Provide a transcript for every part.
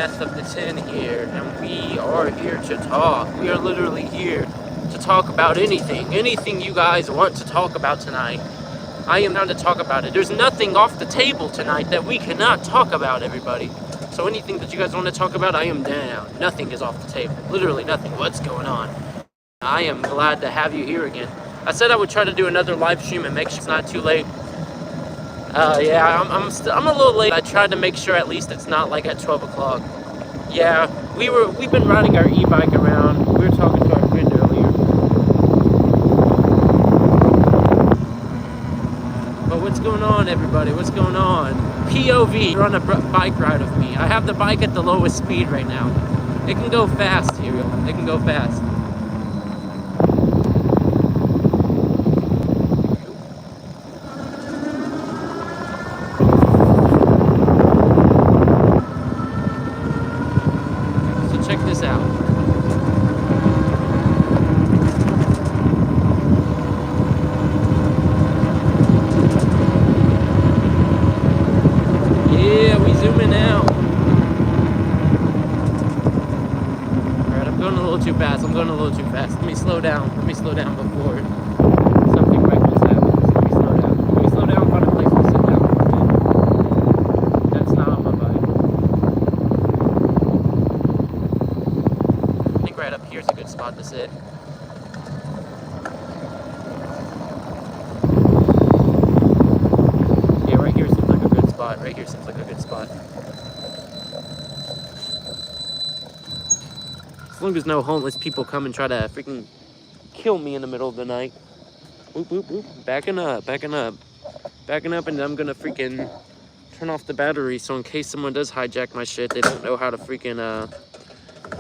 Death of the Tin here, and we are here to talk. We are literally here to talk about anything you guys want to talk about tonight. I am down to talk about it. There's nothing off the table tonight that we cannot talk about, everybody. So anything that you guys want to talk about, I am down. Nothing is off the table. Literally nothing. What's going on? I am glad to have you here again. I said I would try to do another live stream and make sure it's not too late. Yeah, I'm a little late. I tried to make sure at least it's not like at 12 o'clock. Yeah, we've been riding our e-bike around. We were talking to our friend earlier. But what's going on, everybody? What's going on? POV, you're on a bike ride with me. I have the bike at the lowest speed right now. It can go fast, Ariel. It can go fast. Let me slow down before something reckless happens. Let me slow down. Let me slow down, find a place to sit down. That's not on my bike. I think right up here is a good spot to sit. Yeah, right here seems like a good spot. Right here seems like a good spot. As long as no homeless people come and try to freaking kill me in the middle of the night. Whoop, whoop, whoop. Backing up, and I'm gonna freaking turn off the battery so in case someone does hijack my shit, they don't know how to freaking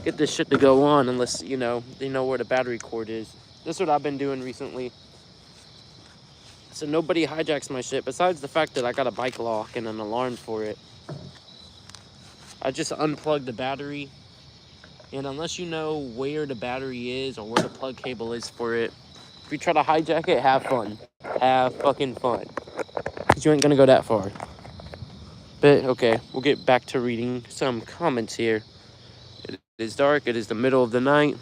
get this shit to go on unless, you know, they know where the battery cord is. That's what I've been doing recently. So nobody hijacks my shit, besides the fact that I got a bike lock and an alarm for it. I just unplugged the battery. And unless you know where the battery is or where the plug cable is for it, if you try to hijack it, have fun. Have fucking fun. Because you ain't gonna go that far. But, okay, we'll get back to reading some comments here. It is dark. It is the middle of the night.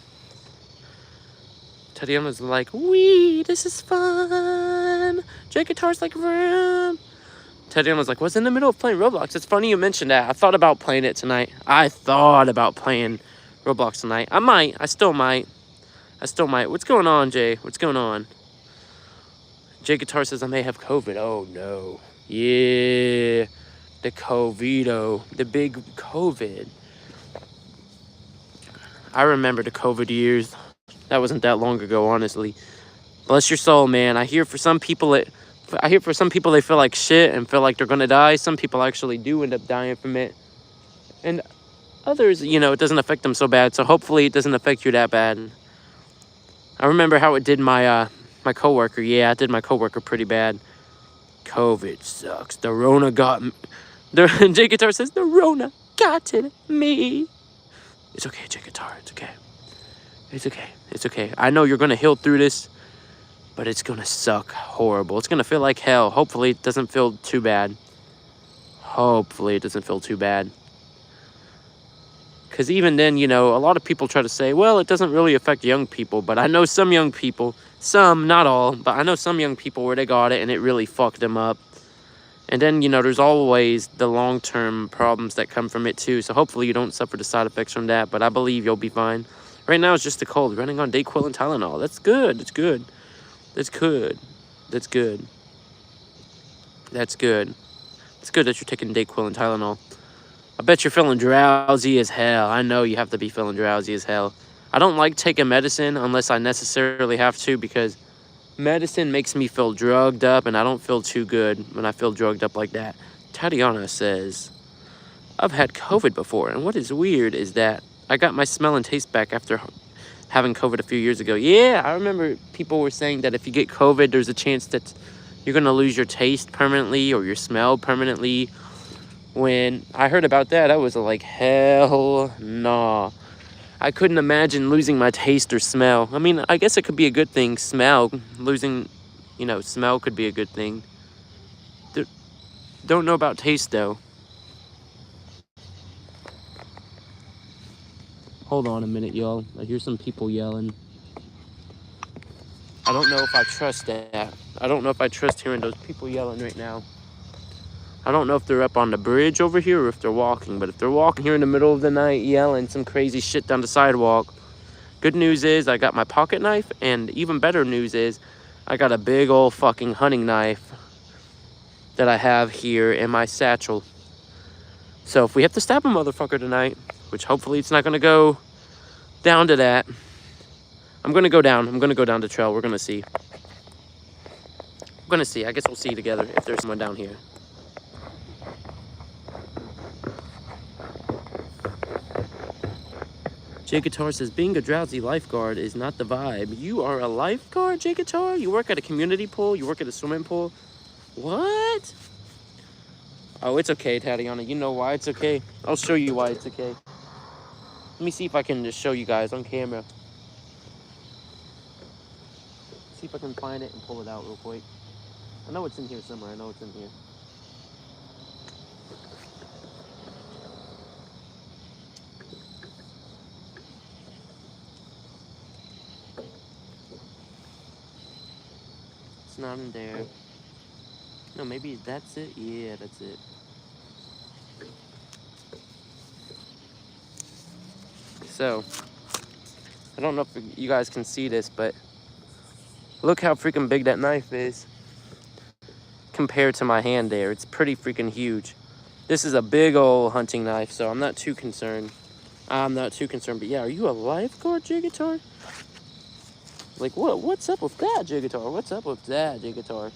Tatiana's like, wee, this is fun. J Guitar's like, vroom. Tatiana's like, what's in the middle of playing Roblox? It's funny you mentioned that. I thought about playing it tonight. I thought about playing Roblox tonight. I might. I still might. What's going on, Jay? What's going on? Jay Guitar says I may have COVID. Oh, no. Yeah. The COVIDo. The big COVID. I remember the COVID years. That wasn't that long ago, honestly. Bless your soul, man. I hear for some people they feel like shit and feel like they're gonna die. Some people actually do end up dying from it. And others, you know, it doesn't affect them so bad. So hopefully it doesn't affect you that bad. I remember how it did my my coworker. Yeah, it did my coworker pretty bad. COVID sucks. The Rona got me. J Guitar says the Rona got me. It's okay, J Guitar. It's okay. It's okay. It's okay. I know you're gonna heal through this, but it's gonna suck horrible. It's gonna feel like hell. Hopefully it doesn't feel too bad. Hopefully it doesn't feel too bad. Because even then, you know, a lot of people try to say, well, it doesn't really affect young people. But I know some young people, some, not all, but I know some young people where they got it and it really fucked them up. And then, you know, there's always the long-term problems that come from it too. So hopefully you don't suffer the side effects from that. But I believe you'll be fine. Right now it's just a cold, running on Dayquil and Tylenol. That's good. That's good. That's good. That's good. That's good. It's good that you're taking Dayquil and Tylenol. I bet you're feeling drowsy as hell. I know you have to be feeling drowsy as hell. I don't like taking medicine unless I necessarily have to because medicine makes me feel drugged up and I don't feel too good when I feel drugged up like that. Tatiana says, I've had COVID before, and what is weird is that I got my smell and taste back after having COVID a few years ago. Yeah, I remember people were saying that if you get COVID, there's a chance that you're going to lose your taste permanently or your smell permanently. When I heard about that, I was like, hell nah. I couldn't imagine losing my taste or smell. I mean, I guess it could be a good thing. Losing, you know, smell could be a good thing. Don't know about taste, though. Hold on a minute, y'all. I hear some people yelling. I don't know if I trust that. I don't know if I trust hearing those people yelling right now. I don't know if they're up on the bridge over here or if they're walking. But if they're walking here in the middle of the night yelling some crazy shit down the sidewalk, good news is I got my pocket knife. And even better news is I got a big old fucking hunting knife that I have here in my satchel. So if we have to stab a motherfucker tonight, which hopefully it's not going to go down to that, I'm going to go down. I'm going to go down the trail. We're going to see. We're going to see. I guess we'll see together if there's someone down here. J Guitar says, being a drowsy lifeguard is not the vibe. You are a lifeguard, J Guitar? You work at a community pool? You work at a swimming pool? What? Oh, it's okay, Tatiana. You know why it's okay? I'll show you why it's okay. Let me see if I can just show you guys on camera. See if I can find it and pull it out real quick. I know it's in here somewhere. I know it's in here. It's not in there. No, maybe that's it. Yeah, that's it. So, I don't know if you guys can see this, but look how freaking big that knife is compared to my hand there. It's pretty freaking huge. This is a big old hunting knife, so I'm not too concerned. But yeah, are you a lifeguard, J Guitar? Like, what's up with that, J Guitar? What's up with that, J Guitar?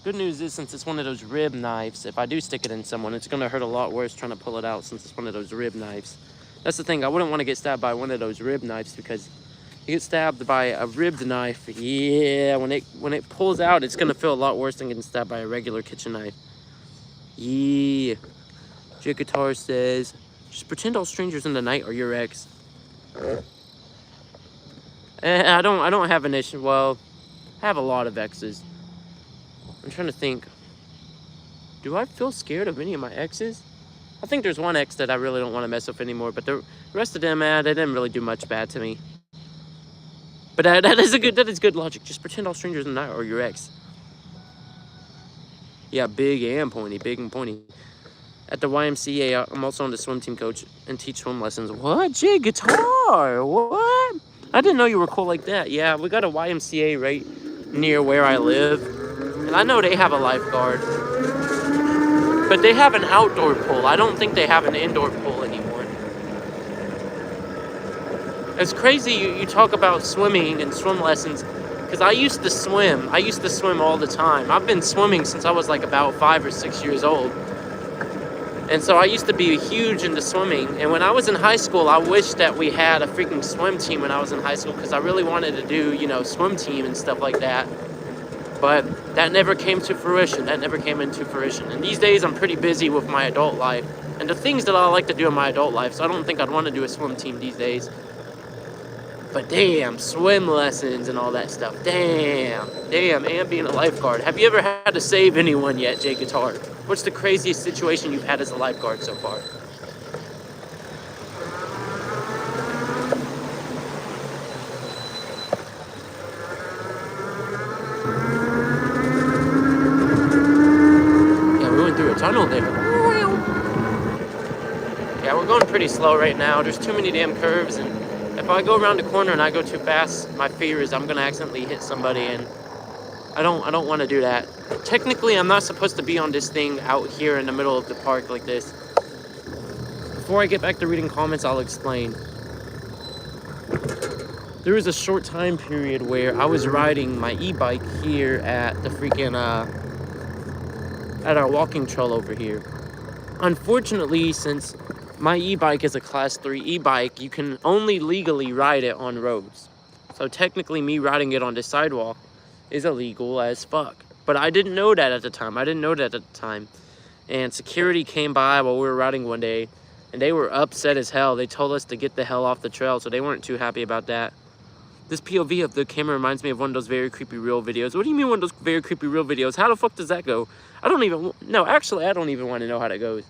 Good news is, since it's one of those rib knives, if I do stick it in someone, it's going to hurt a lot worse trying to pull it out since it's one of those rib knives. That's the thing. I wouldn't want to get stabbed by one of those rib knives because you get stabbed by a ribbed knife. Yeah, when it pulls out, it's going to feel a lot worse than getting stabbed by a regular kitchen knife. Yeah. J Guitar says, just pretend all strangers in the night are your ex. I don't have an issue. Well, I have a lot of exes. I'm trying to think. Do I feel scared of any of my exes? I think there's one ex that I really don't want to mess with anymore, but the rest of them, they didn't really do much bad to me. But that is good logic. Just pretend all strangers in the night are your ex. Yeah, big and pointy. At the YMCA, I'm also on the swim team coach and teach swim lessons. What? J Guitar? What? I didn't know you were cool like that. Yeah, we got a YMCA right near where I live. And I know they have a lifeguard. But they have an outdoor pool. I don't think they have an indoor pool anymore. It's crazy you talk about swimming and swim lessons. Because I used to swim. I used to swim all the time. I've been swimming since I was like about 5 or 6 years old. And so I used to be huge into swimming. And when I was in high school, I wished that we had a freaking swim team when I was in high school. Because I really wanted to do, swim team and stuff like that. But that never came to fruition. And these days, I'm pretty busy with my adult life. And the things that I like to do in my adult life. So I don't think I'd want to do a swim team these days. But damn, swim lessons and all that stuff. Damn, and being a lifeguard. Have you ever had to save anyone yet, J Guitar? What's the craziest situation you've had as a lifeguard so far? Yeah, we went through a tunnel there. Yeah, we're going pretty slow right now. There's too many damn curves, and if I go around the corner and I go too fast, my fear is I'm gonna accidentally hit somebody, and I don't want to do that. Technically, I'm not supposed to be on this thing out here in the middle of the park like this. Before I get back to reading comments, I'll explain. There was a short time period where I was riding my e-bike here at the freaking at our walking trail over here. Unfortunately, since my e-bike is a class 3 e-bike, you can only legally ride it on roads. So technically me riding it on the sidewalk is illegal as fuck. But I didn't know that at the time. And security came by while we were riding one day, and they were upset as hell. They told us to get the hell off the trail, so they weren't too happy about that. This POV of the camera reminds me of one of those very creepy real videos. What do you mean one of those very creepy real videos? How the fuck does that go? I don't even, no, actually, I don't even want to know how that goes.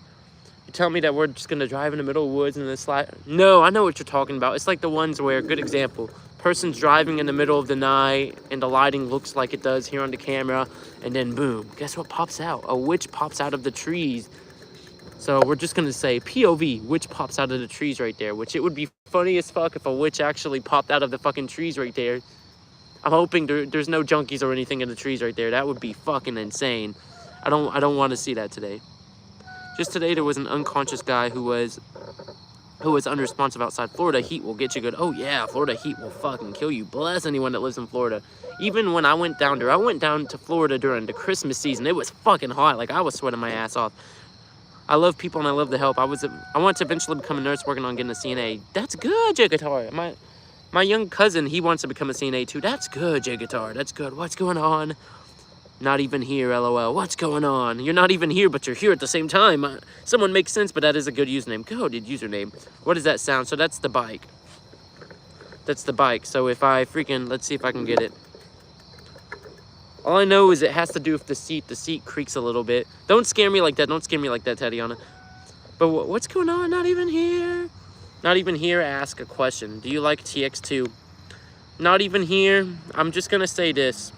You tell me that we're just going to drive in the middle of the woods and then slide. No, I know what you're talking about. It's like the ones where, good example, person's driving in the middle of the night and the lighting looks like it does here on the camera. And then boom, guess what pops out? A witch pops out of the trees. So we're just going to say POV, witch pops out of the trees right there, which it would be funny as fuck if a witch actually popped out of the fucking trees right there. I'm hoping there's no junkies or anything in the trees right there. That would be fucking insane. I don't want to see that today. Just today there was an unconscious guy who was unresponsive outside. Florida heat will get you good. Oh yeah, Florida heat will fucking kill you. Bless anyone that lives in Florida. Even when I went down to Florida during the Christmas season. It was fucking hot. Like I was sweating my ass off. I love people and I love to help. I want to eventually become a nurse, working on getting a CNA. That's good, J-Guitar. My young cousin, he wants to become a CNA too. That's good, J-Guitar. That's good. What's going on? Not even here, LOL. What's going on? You're not even here, but you're here at the same time. Someone makes sense, but that is a good username. Good username. What does that sound? So that's the bike. That's the bike. So if I freaking, let's see if I can get it. All I know is it has to do with the seat. The seat creaks a little bit. Don't scare me like that. Don't scare me like that, Tatiana. But what's going on? Not even here. Not even here. Ask a question. Do you like TX2? Not even here. I'm just going to say this.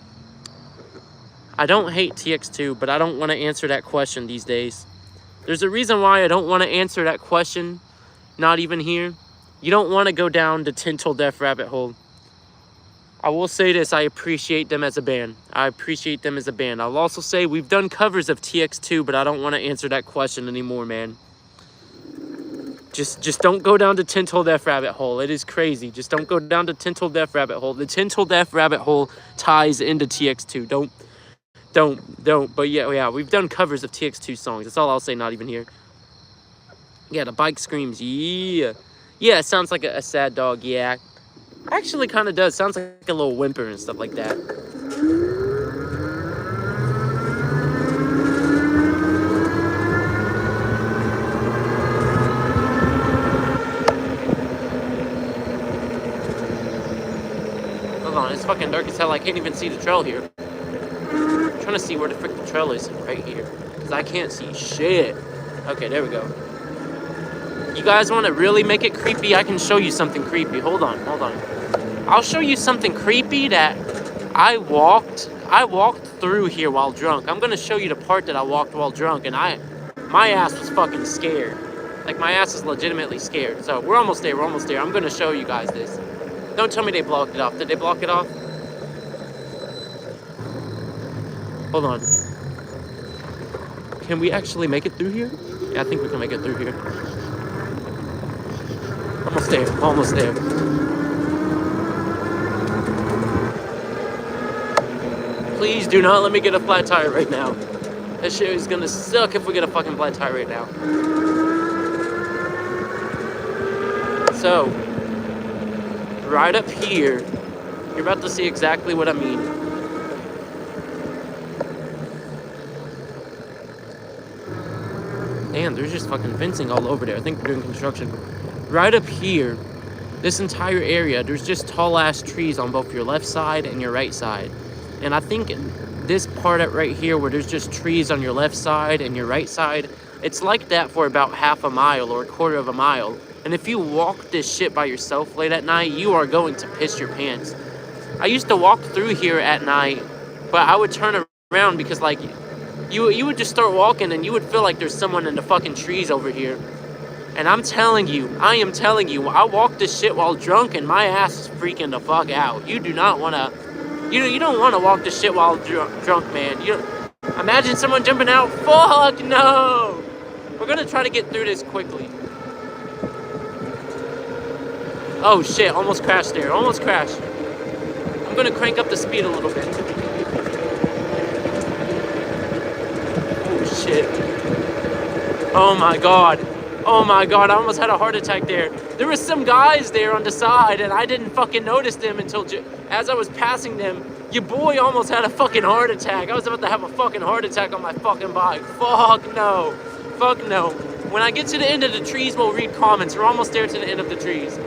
I don't hate TX2, but I don't want to answer that question these days. There's a reason why I don't want to answer that question. Not even here. You don't want to go down the Tintle Death rabbit hole. I will say this, I appreciate them as a band. I appreciate them as a band. I'll also say we've done covers of TX2, but I don't want to answer that question anymore, man. Just don't go down the Tintle Death rabbit hole. It is crazy. Just don't go down the Tintle Death rabbit hole. The Tintle Death rabbit hole ties into TX2. Don't. But yeah, we've done covers of TX2 songs. That's all I'll say, not even here. Yeah, the bike screams, yeah. Yeah, it sounds like a sad dog, yeah. Actually kind of does. Sounds like a little whimper and stuff like that. Hold on, it's fucking dark as hell. I can't even see the trail here. I'm trying to see where the frick the trail is right here. Because I can't see shit. Okay, there we go. You guys want to really make it creepy? I can show you something creepy. Hold on. I'll show you something creepy that I walked through here while drunk. I'm going to show you the part that I walked while drunk, and my ass was fucking scared. Like, my ass is legitimately scared. So, we're almost there. I'm going to show you guys this. Don't tell me they blocked it off. Did they block it off? Hold on. Can we actually make it through here? Yeah, I think we can make it through here. Almost there. Please do not let me get a flat tire right now. That shit is gonna suck if we get a fucking flat tire right now. So, right up here, you're about to see exactly what I mean. Damn, there's just fucking fencing all over there. I think they're doing construction. Right up here, this entire area, there's just tall ass trees on both your left side and your right side. And I think this part right here where there's just trees on your left side and your right side, it's like that for about half a mile or a quarter of a mile. And if you walk this shit by yourself late at night, you are going to piss your pants. I used to walk through here at night, but I would turn around because like, you would just start walking and you would feel like there's someone in the fucking trees over here. And I am telling you, I walked this shit while drunk and my ass is freaking the fuck out. You do not want to, you don't want to walk this shit while drunk, man. Imagine someone jumping out. Fuck no. We're going to try to get through this quickly. Oh shit, almost crashed there. Almost crashed. I'm going to crank up the speed a little bit. Oh shit. Oh my god. I almost had a heart attack there. There was some guys there on the side and I didn't fucking notice them until as I was passing them. Your boy almost had a fucking heart attack. I was about to have a fucking heart attack on my fucking bike. Fuck no. When I get to the end of the trees, we'll read comments. We're almost there to the end of the trees.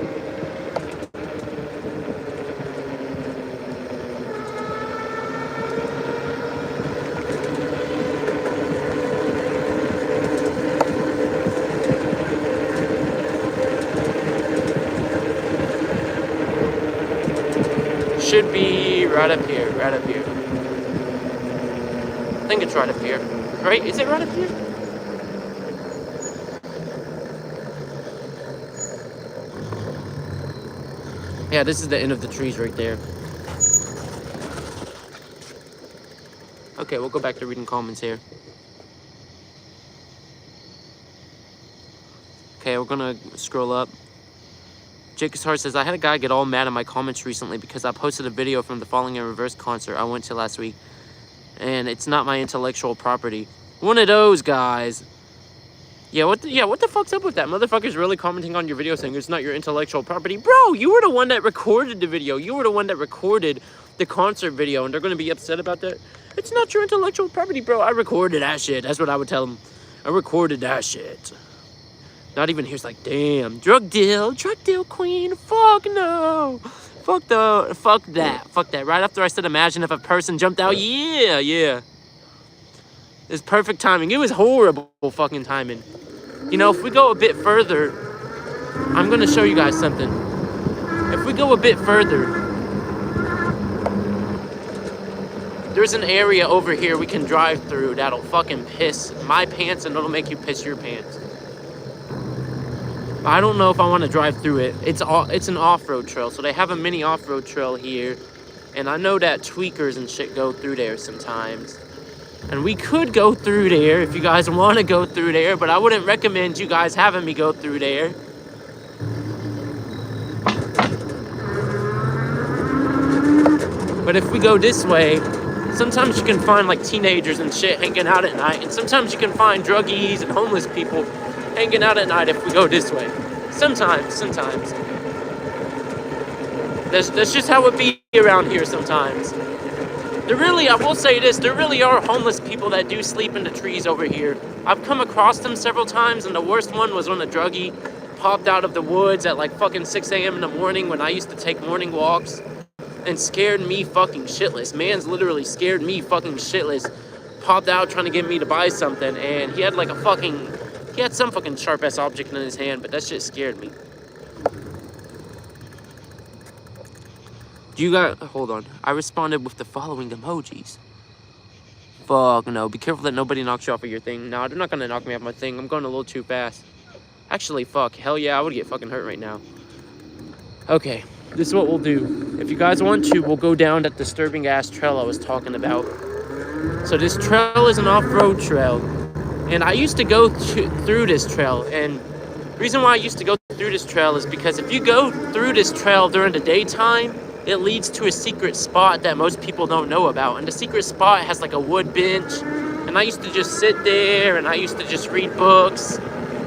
should be right up here, right up here. I think it's right up here. Right? Is it right up here? Yeah, this is the end of the trees right there. Okay, we'll go back to reading comments here. Okay, we're gonna scroll up. Jacob's Heart says, I had a guy get all mad at my comments recently because I posted a video from the Falling in Reverse concert I went to last week. And it's not my intellectual property. One of those guys. Yeah, what the fuck's up with that? Motherfucker's really commenting on your video saying it's not your intellectual property. Bro, you were the one that recorded the video. You were the one that recorded the concert video, and they're gonna be upset about that. It's not your intellectual property, bro. I recorded that shit. That's what I would tell them. I recorded that shit. Not even here's like, damn, drug deal queen. Fuck no. Fuck that. Right after I said, imagine if a person jumped out. Yeah. It's perfect timing. It was horrible fucking timing. You know, if we go a bit further, I'm gonna show you guys something. If we go a bit further, there's an area over here we can drive through that'll fucking piss my pants and it'll make you piss your pants. I don't know if I want to drive through it. It's an off-road trail, so they have a mini off-road trail here. And I know that tweakers and shit go through there sometimes. And we could go through there if you guys want to go through there, but I wouldn't recommend you guys having me go through there. But if we go this way, sometimes you can find like teenagers and shit hanging out at night, and sometimes you can find druggies and homeless people hanging out at night if we go this way. Sometimes. That's just how it be around here sometimes. I will say this, there really are homeless people that do sleep in the trees over here. I've come across them several times, and the worst one was when a druggie popped out of the woods at like fucking 6 a.m. in the morning when I used to take morning walks and scared me fucking shitless. Man's literally scared me fucking shitless. Popped out trying to get me to buy something, and he had like he had some fucking sharp-ass object in his hand, but that shit scared me. Hold on. I responded with the following emojis. Fuck no. Be careful that nobody knocks you off of your thing. No, they're not gonna knock me off my thing. I'm going a little too fast. Actually, fuck. Hell yeah, I would get fucking hurt right now. Okay, this is what we'll do. If you guys want to, we'll go down that disturbing-ass trail I was talking about. So this trail is an off-road trail. And I used to go through this trail. And the reason why I used to go through this trail is because if you go through this trail during the daytime, it leads to a secret spot that most people don't know about. And the secret spot has like a wood bench. And I used to just sit there and I used to just read books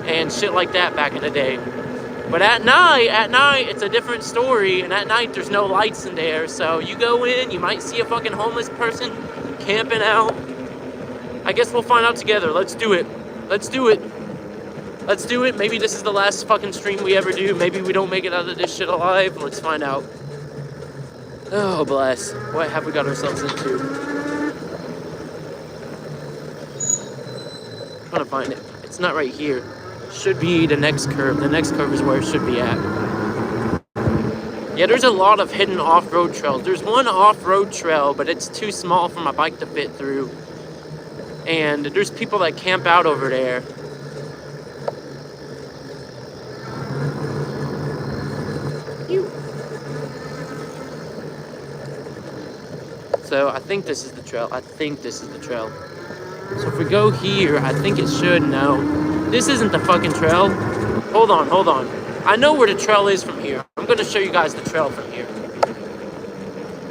and shit like that back in the day. But at night, it's a different story. And at night, there's no lights in there. So you go in, you might see a fucking homeless person camping out. I guess we'll find out together. Let's do it. Maybe this is the last fucking stream we ever do. Maybe we don't make it out of this shit alive. Let's find out. Oh, bless. What have we got ourselves into? I'm trying to find it. It's not right here. Should be the next curve. The next curve is where it should be at. Yeah, there's a lot of hidden off-road trails. There's one off-road trail, but it's too small for my bike to fit through. And there's people that camp out over there. So I think this is the trail. So if we go here, I think it should. No, this isn't the fucking trail. Hold on. I know where the trail is from here. I'm going to show you guys the trail from here.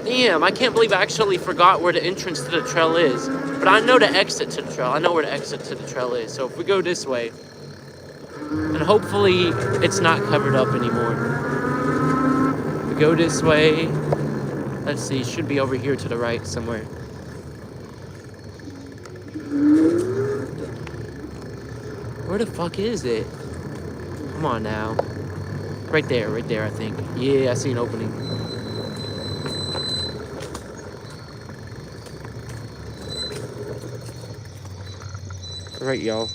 Damn, I can't believe I actually forgot where the entrance to the trail is. But I know the exit to the trail. I know where the exit to the trail is. So if we go this way, and hopefully it's not covered up anymore. If we go this way, let's see, should be over here to the right somewhere. Where the fuck is it? Come on now. Right there, I think. Yeah, I see an opening. Right, y'all.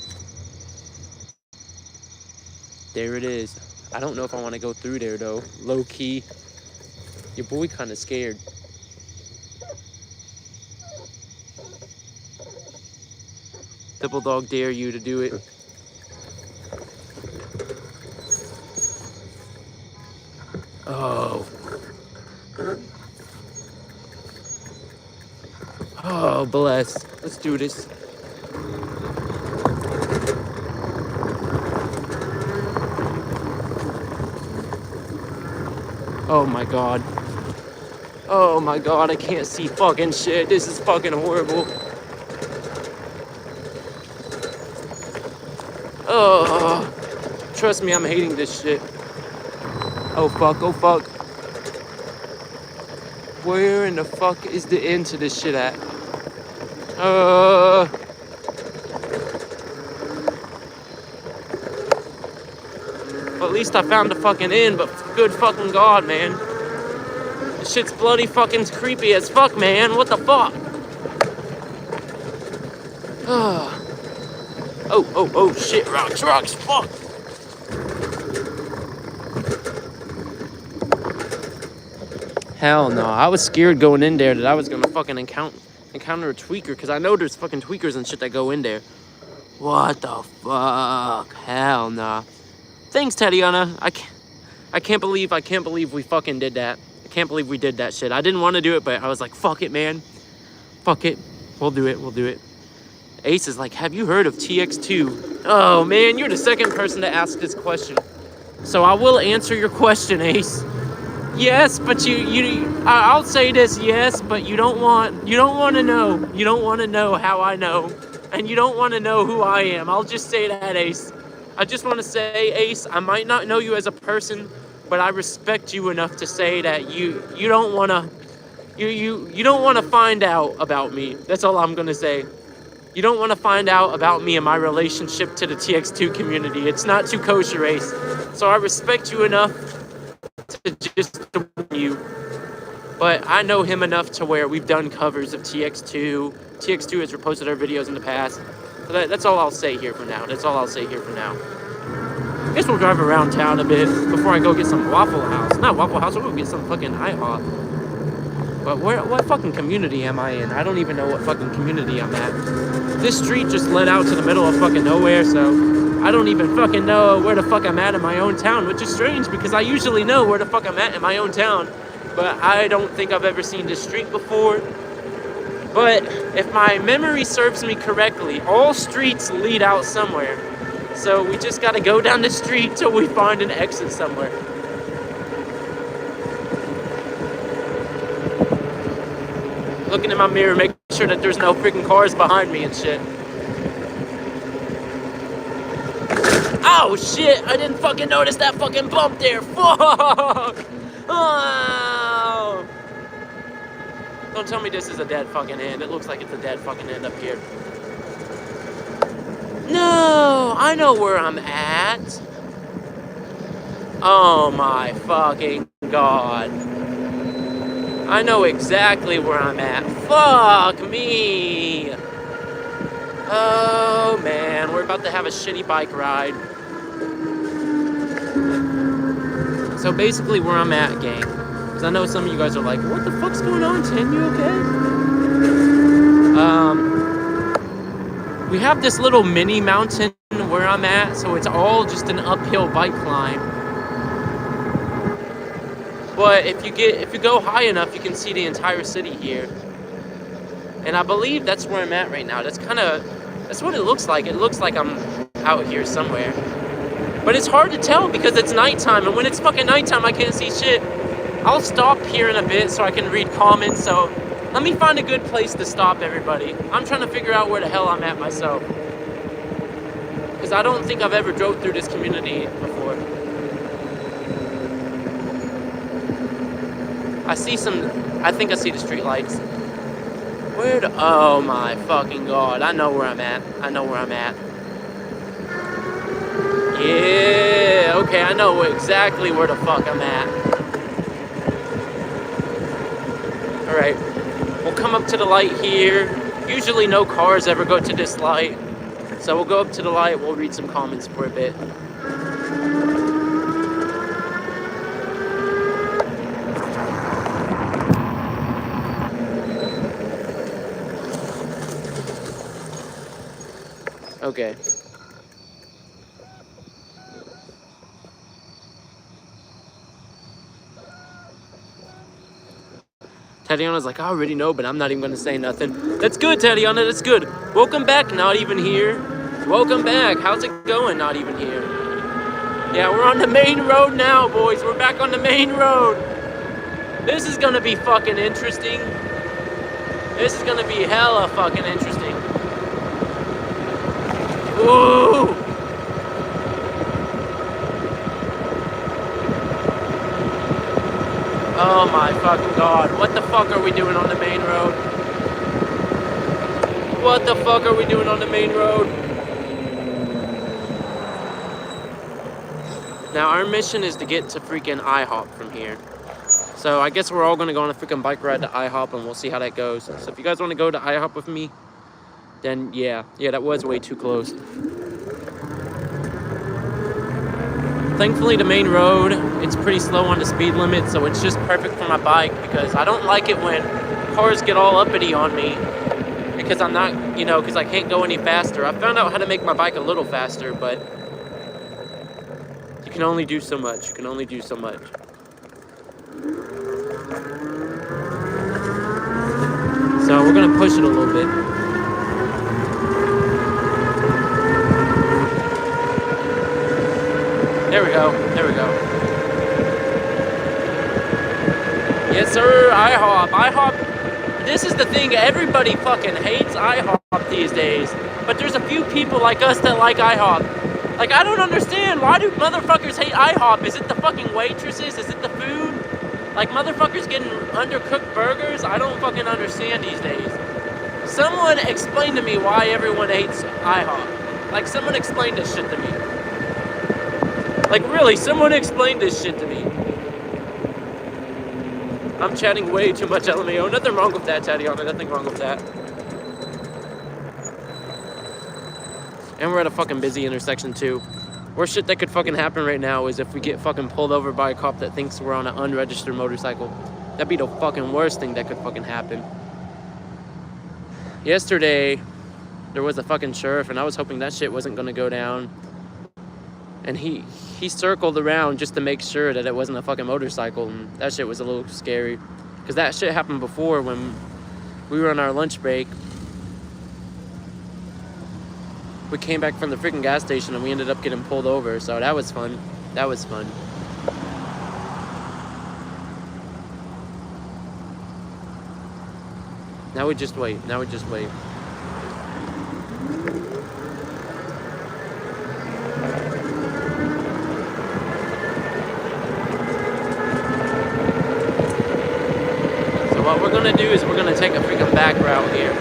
There it is. I don't know if I want to go through there, though. Low key. Your boy kind of scared. Double dog dare you to do it. Oh. Oh, bless. Let's do this. Oh my god. Oh my god, I can't see fucking shit. This is fucking horrible. Oh. Trust me, I'm hating this shit. Oh fuck, oh fuck. Where in the fuck is the end to this shit at? Well, at least I found the fucking end, but good fucking god, man. This shit's bloody fucking creepy as fuck, man. What the fuck? Oh, shit, rocks, fuck. Hell no, I was scared going in there that I was gonna fucking encounter a tweaker, because I know there's fucking tweakers and shit that go in there. What the fuck? Hell nah. Thanks, Tatiana. I can't believe we fucking did that. I can't believe we did that shit. I didn't want to do it, but I was like, fuck it, man. Fuck it. We'll do it. Ace is like, have you heard of TX2? Oh, man, you're the second person to ask this question. So I will answer your question, Ace. Yes, but I'll say this, yes, but you don't want to know. You don't want to know how I know. And you don't want to know who I am. I'll just say that, Ace. I just want to say, Ace, I might not know you as a person, but I respect you enough to say that you don't want to find out about me. That's all I'm going to say. You don't want to find out about me and my relationship to the TX2 community. It's not too kosher, Ace. So I respect you enough to just warn you. But I know him enough to where we've done covers of TX2. TX2 has reposted our videos in the past. So that's all I'll say here for now. I guess we'll drive around town a bit before I go get some Waffle House. Not Waffle House, we'll go get some fucking IHOP. But what fucking community am I in? I don't even know what fucking community I'm at. This street just led out to the middle of fucking nowhere, so I don't even fucking know where the fuck I'm at in my own town, which is strange because I usually know where the fuck I'm at in my own town. But I don't think I've ever seen this street before. But if my memory serves me correctly, all streets lead out somewhere. So we just gotta go down the street till we find an exit somewhere. Looking in my mirror, making sure that there's no freaking cars behind me and shit. Oh shit, I didn't fucking notice that fucking bump there. Fuck! Oh! Don't tell me this is a dead fucking end. It looks like it's a dead fucking end up here. No! I know where I'm at. Oh my fucking god. I know exactly where I'm at. Fuck me! Oh man, we're about to have a shitty bike ride. So basically where I'm at, gang. Because I know some of you guys are like, what the fuck's going on, Tim? You okay? We have this little mini mountain where I'm at, so it's all just an uphill bike climb. But if you go high enough, you can see the entire city here. And I believe that's where I'm at right now. That's what it looks like. It looks like I'm out here somewhere. But it's hard to tell because it's nighttime, and when it's fucking nighttime, I can't see shit. I'll stop here in a bit so I can read comments, so let me find a good place to stop, everybody. I'm trying to figure out where the hell I'm at myself. Because I don't think I've ever drove through this community before. I think I see the street lights. Oh my fucking god, I know where I'm at. Yeah, okay, I know exactly where the fuck I'm at. Alright, we'll come up to the light here. Usually no cars ever go to this light. So we'll go up to the light, we'll read some comments for a bit. Okay. Tatiana's like, I already know, but I'm not even gonna say nothing. That's good, Tatiana, that's good. Welcome back, not even here. Welcome back. How's it going, not even here? Yeah, we're on the main road now, boys. We're back on the main road. This is gonna be fucking interesting. This is gonna be hella fucking interesting. Ooh! Oh my fucking god. What the fuck are we doing on the main road? What the fuck are we doing on the main road? Now, our mission is to get to freaking IHOP from here. So, I guess we're all gonna go on a freaking bike ride to IHOP and we'll see how that goes. So, if you guys wanna go to IHOP with me, then yeah. Yeah, that was way too close. Thankfully, the main road, it's pretty slow on the speed limit, so it's just perfect for my bike because I don't like it when cars get all uppity on me because I'm not, you know, because I can't go any faster. I found out how to make my bike a little faster, but you can only do so much. You can only do so much. So we're gonna push it a little bit. There we go. There we go. Yes, sir. IHOP. IHOP. This is the thing. Everybody fucking hates IHOP these days. But there's a few people like us that like IHOP. Like, I don't understand. Why do motherfuckers hate IHOP? Is it the fucking waitresses? Is it the food? Like, motherfuckers getting undercooked burgers? I don't fucking understand these days. Someone explain to me why everyone hates IHOP. Like, someone explain this shit to me. Like, really, someone explain this shit to me. I'm chatting way too much, LMAO. Nothing wrong with that, Tatiana. Nothing wrong with that. And we're at a fucking busy intersection, too. Worst shit that could fucking happen right now is if we get fucking pulled over by a cop that thinks we're on an unregistered motorcycle. That'd be the fucking worst thing that could fucking happen. Yesterday, there was a fucking sheriff, and I was hoping that shit wasn't gonna go down. And he circled around just to make sure that it wasn't a fucking motorcycle, and that shit was a little scary. Because that shit happened before when we were on our lunch break. We came back from the freaking gas station and we ended up getting pulled over, so that was fun. That was fun. Now we just wait. Now we just wait. What we're gonna do is we're gonna take a freaking back route here.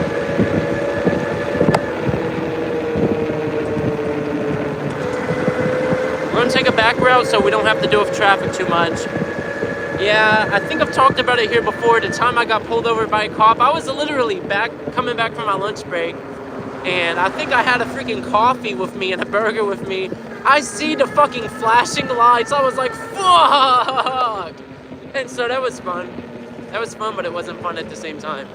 We're gonna take a back route so we don't have to deal with traffic too much. Yeah, I think I've talked about it here before. The time I got pulled over by a cop, I was literally coming back from my lunch break, and I think I had a freaking coffee with me and a burger with me. I see the fucking flashing lights. I was like, fuck! And so that was fun. That was fun, but it wasn't fun at the same time.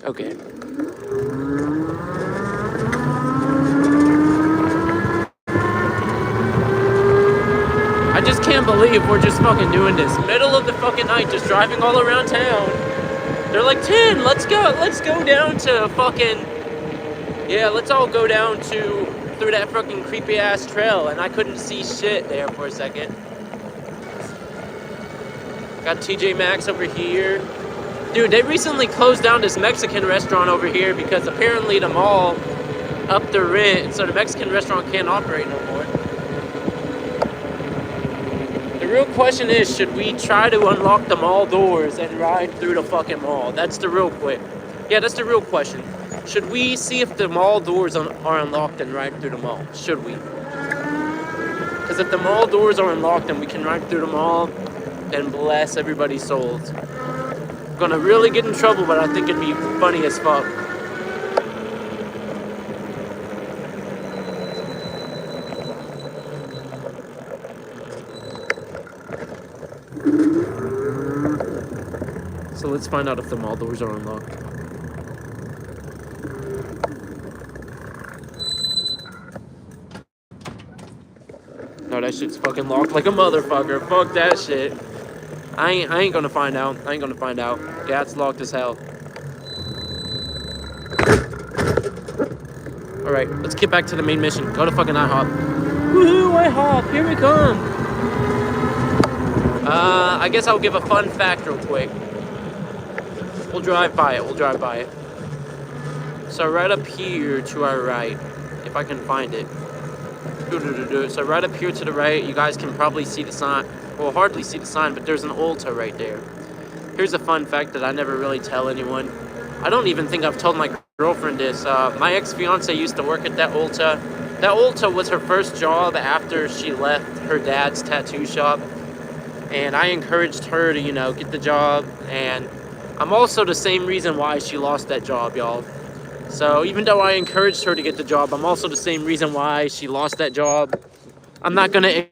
Okay. I just can't believe we're just fucking doing this. Middle of the fucking night, just driving all around town. They're like, 10, let's go down to fucking, yeah, let's all go down through that fucking creepy ass trail. And I couldn't see shit there for a second. Got TJ Maxx over here. Dude, they recently closed down this Mexican restaurant over here because apparently the mall upped their rent, so the Mexican restaurant can't operate no more. The real question is, should we try to unlock the mall doors and ride through the fucking mall? That's the real Yeah, that's the real question. Should we see if the mall doors are unlocked and ride through the mall? Should we? Because if the mall doors are unlocked, then we can ride through the mall and bless everybody's souls. Gonna really get in trouble, but I think it'd be funny as fuck. So let's find out if the mall doors are unlocked. No, that shit's fucking locked like a motherfucker. Fuck that shit. I ain't gonna find out. I ain't gonna find out. Yeah, it's locked as hell. Alright, let's get back to the main mission. Go to fucking IHOP. Woohoo, IHOP, here we come. I guess I'll give a fun fact real quick. We'll drive by it. So right up here to our right, if I can find it. So right up here to the right, you guys can probably see the sign. Well, hardly see the sign, but there's an Ulta right there. Here's a fun fact that I never really tell anyone. I don't even think I've told my girlfriend this. My ex-fiance used to work at that Ulta. That Ulta was her first job after she left her dad's tattoo shop. And I encouraged her to, get the job. And I'm also the same reason why she lost that job, y'all. So even though I encouraged her to get the job, I'm also the same reason why she lost that job. I'm not gonna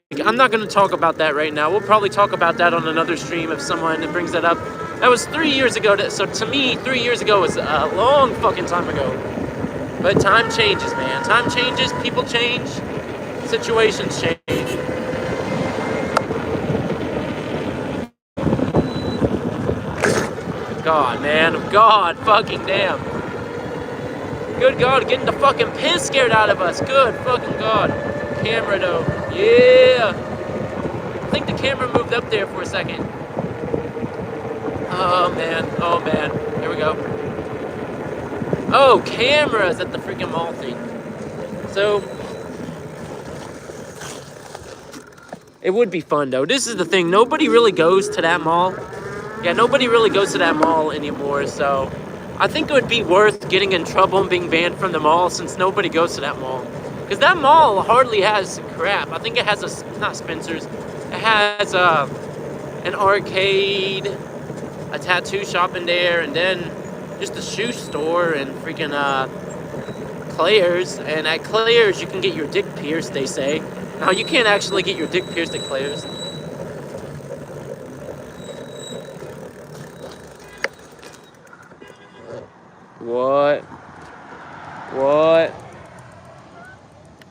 talk about that right now. We'll probably talk about that on another stream if someone brings that up. That was 3 years ago. So to me, 3 years ago was a long fucking time ago. But time changes, man. Time changes. People change. Situations change. God, man. God fucking damn. Good God, getting the fucking piss scared out of us. Good fucking God. Camera though. Yeah. I think the camera moved up there for a second. Oh man. Oh man. Here we go. Oh, cameras at the freaking mall thing. So it would be fun though. This is the thing. Nobody really goes to that mall. Yeah, nobody really goes to that mall anymore, so I think it would be worth getting in trouble and being banned from the mall since nobody goes to that mall. Because that mall hardly has crap. I think it has not Spencer's. It has an arcade, a tattoo shop in there, and then just a shoe store and freaking Claire's. And at Claire's, you can get your dick pierced, they say. Now, you can't actually get your dick pierced at Claire's.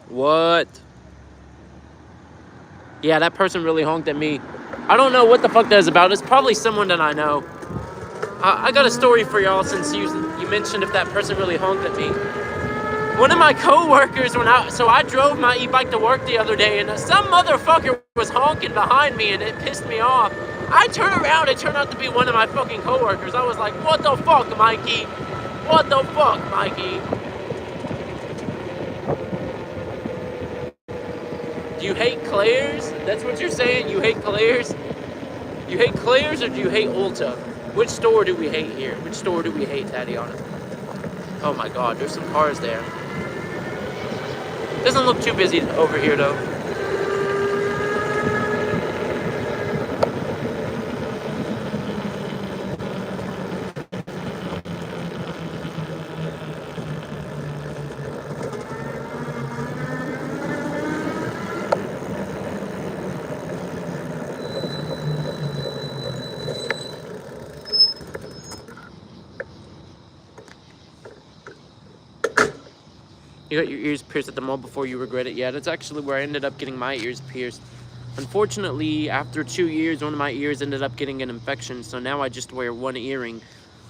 What? Yeah, that person really honked at me. I don't know what the fuck that is about. It's probably someone that I know. I got a story for y'all since you mentioned if that person really honked at me. One of my co-workers so I drove my e-bike to work the other day and some motherfucker was honking behind me and it pissed me off. I turned around, it turned out to be one of my fucking co-workers. I was like, what the fuck, Mikey? What the fuck, Mikey? Do you hate Claire's? That's what you're saying? You hate Claire's? You hate Claire's or do you hate Ulta? Which store do we hate here? Which store do we hate, Tatiana? Oh my God, there's some cars there. Doesn't look too busy over here though. You got your ears pierced at the mall before you regret it. Yeah, that's actually where I ended up getting my ears pierced. Unfortunately, after 2 years, one of my ears ended up getting an infection, so now I just wear one earring.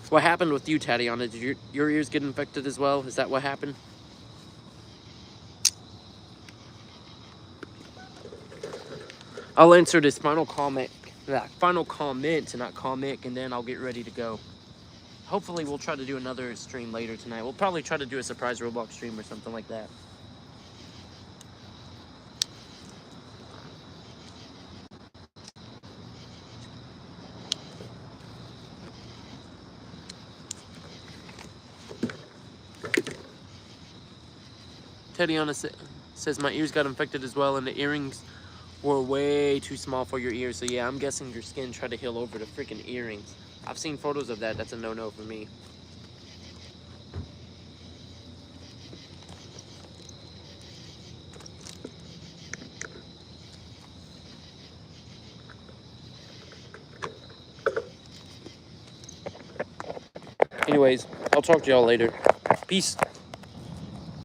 What happened with you, Tatiana? Did your ears get infected as well? Is that what happened? I'll answer this final comment, not comic, and then I'll get ready to go. Hopefully, we'll try to do another stream later tonight. We'll probably try to do a surprise Roblox stream or something like that. Tatiana says my ears got infected as well, and the earrings were way too small for your ears. So yeah, I'm guessing your skin tried to heal over the freaking earrings. I've seen photos of that. That's a no-no for me. Anyways, I'll talk to y'all later. Peace.